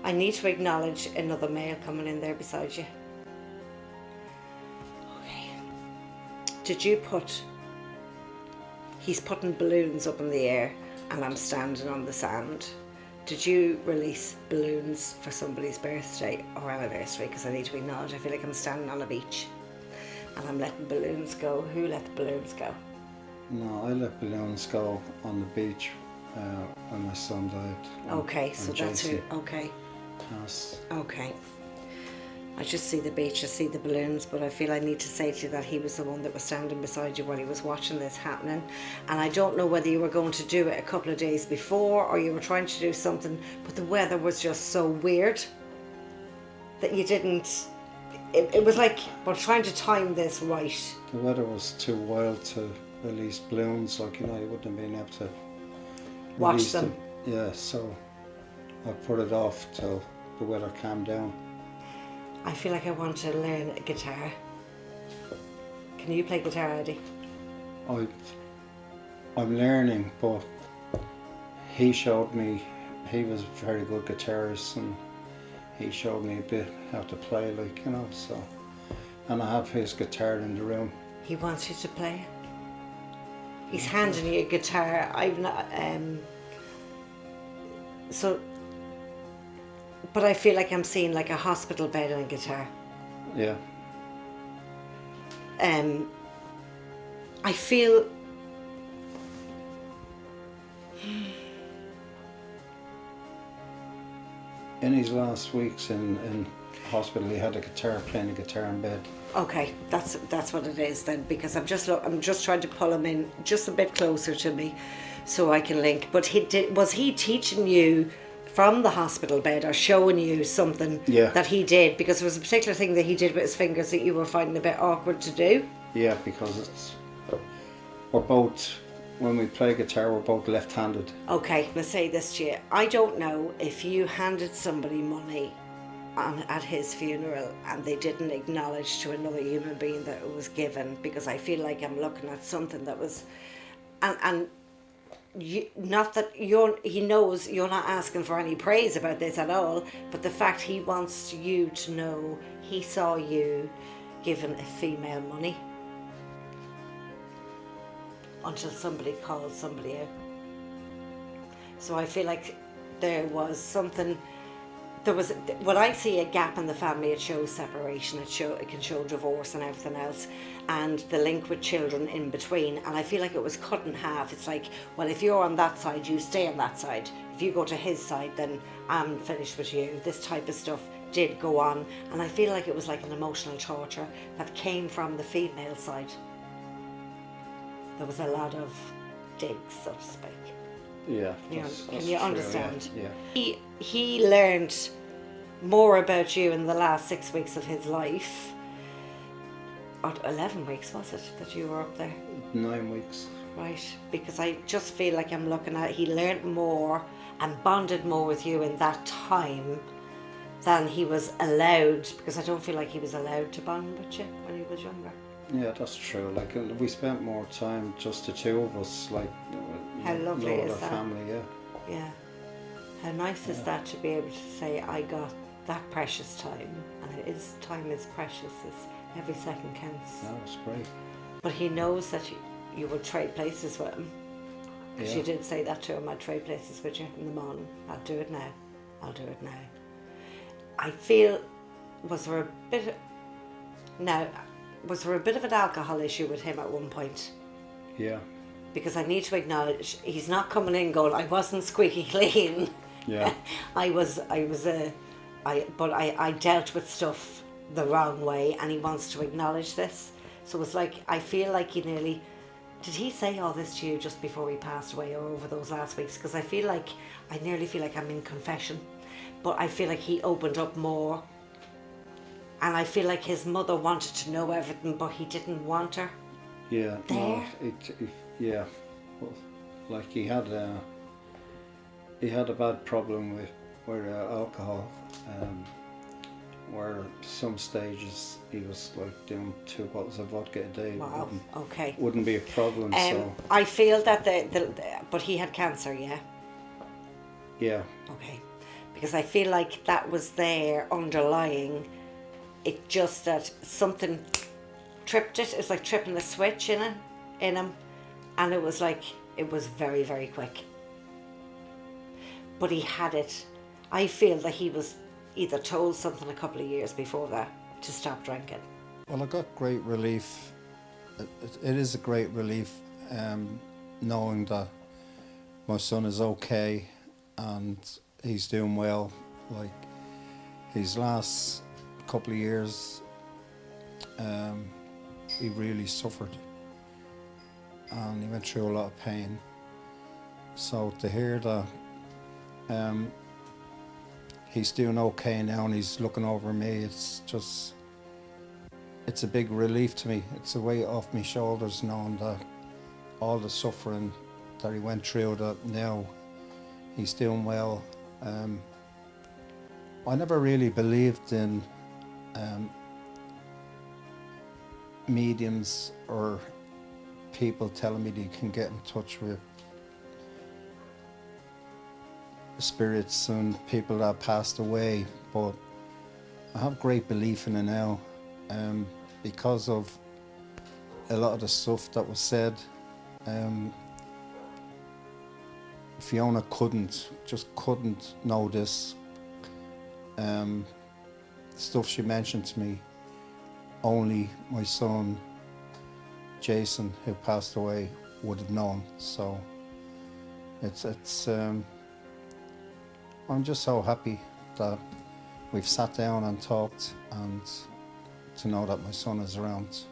I need to acknowledge another male coming in there beside you. Okay. Did you put... He's putting balloons up in the air and I'm standing on the sand. Did you release balloons for somebody's birthday or anniversary? Because I need to acknowledge, I feel like I'm standing on a beach and I'm letting balloons go. Who let the balloons go? No, I let balloons go on the beach when my son died. Okay, so that's who... Okay. Yes. Okay. I just see the beach, I see the balloons, but I feel I need to say to you that he was the one that was standing beside you while he was watching this happening. And I don't know whether you were going to do it a couple of days before or you were trying to do something, but the weather was just so weird that you didn't... It was like we're trying to time this right. The weather was too wild to release balloons, like, you wouldn't have been able to Watch release them. Yeah, so I put it off till the weather calmed down. I feel like I want to learn a guitar. Can you play guitar, Eddie? I'm learning, but he showed me, he was a very good guitarist and he showed me a bit how to play, like, so. And I have his guitar in the room. He wants you to play. He's handing you a guitar. I've not, but I feel like I'm seeing like a hospital bed and a guitar. Yeah. I feel in his last weeks in hospital, he had a guitar, playing a guitar in bed. okay. That's what it is then, because I'm just trying to pull him in just a bit closer to me, so I can link. But was he teaching you from the hospital bed or showing you something that he did? Because there was a particular thing that he did with his fingers that you were finding a bit awkward to do. Yeah, because we're both, when we play guitar, we're both left-handed. Okay, let's say this to you. I don't know if you handed somebody money at his funeral and they didn't acknowledge to another human being that it was given, because I feel like I'm looking at something that was, and not that he knows you're not asking for any praise about this at all, but the fact he wants you to know he saw you giving a female money until somebody called somebody out. So I feel like there was something, when I see a gap in the family, it shows separation, it can show divorce and everything else, and the link with children in between. And I feel like it was cut in half. It's like, well, if you're on that side, you stay on that side. If you go to his side, then I'm finished with you. This type of stuff did go on, and I feel like it was like an emotional torture that came from the female side. There was a lot of digs, so to speak. Yeah. Can you understand? Yeah. He learned more about you in the last 6 weeks of his life. Or 11 weeks, was it, that you were up there? 9 weeks. Right, because I just feel like I'm looking at, he learned more and bonded more with you in that time than he was allowed, because I don't feel like he was allowed to bond with you when he was younger. Yeah, that's true. Like, we spent more time, just the two of us, like, how lovely is that? Family, yeah. Yeah. How nice is that to be able to say, I got that precious time, and time is precious. Every second counts. That was great. But he knows that you would trade places with him, because you did say that to him. I'd trade places with you in the morning. I'll do it now. I'll do it now. I feel, was there a bit of an alcohol issue with him at one point? Yeah. Because I need to acknowledge, he's not coming in going, I wasn't squeaky clean. Yeah. I dealt with stuff the wrong way, and he wants to acknowledge this. So it's like, I feel like did he say all this to you just before he passed away or over those last weeks? Because I nearly feel like I'm in confession, but I feel like he opened up more, and I feel like his mother wanted to know everything, but he didn't want her. Yeah. There. No, yeah. Well, like, he had a bad problem with alcohol, where some stages he was like doing 2 bottles of vodka a day. Wow. Okay. Wouldn't be a problem. So I feel that but he had cancer, yeah. yeah. Okay. because I feel like that was there underlying. It just that something tripped it. It's like tripping the switch in him, and it was like it was very, very quick. But he had it. I feel that he was either told something a couple of years before that to stop drinking. Well, I got great relief. It is a great relief knowing that my son is okay and he's doing well. Like his last couple of years, he really suffered and he went through a lot of pain. So to hear that he's doing okay now and he's looking over me, it's a big relief to me. It's a weight off my shoulders knowing that all the suffering that he went through, that now he's doing well. I never really believed in mediums or people telling me that you can get in touch with spirits and people that passed away, but I have great belief in it now because of a lot of the stuff that was said. Fiona couldn't know this stuff she mentioned to me. Only my son Jason, who passed away, would have known. So it's I'm just so happy that we've sat down and talked, and to know that my son is around.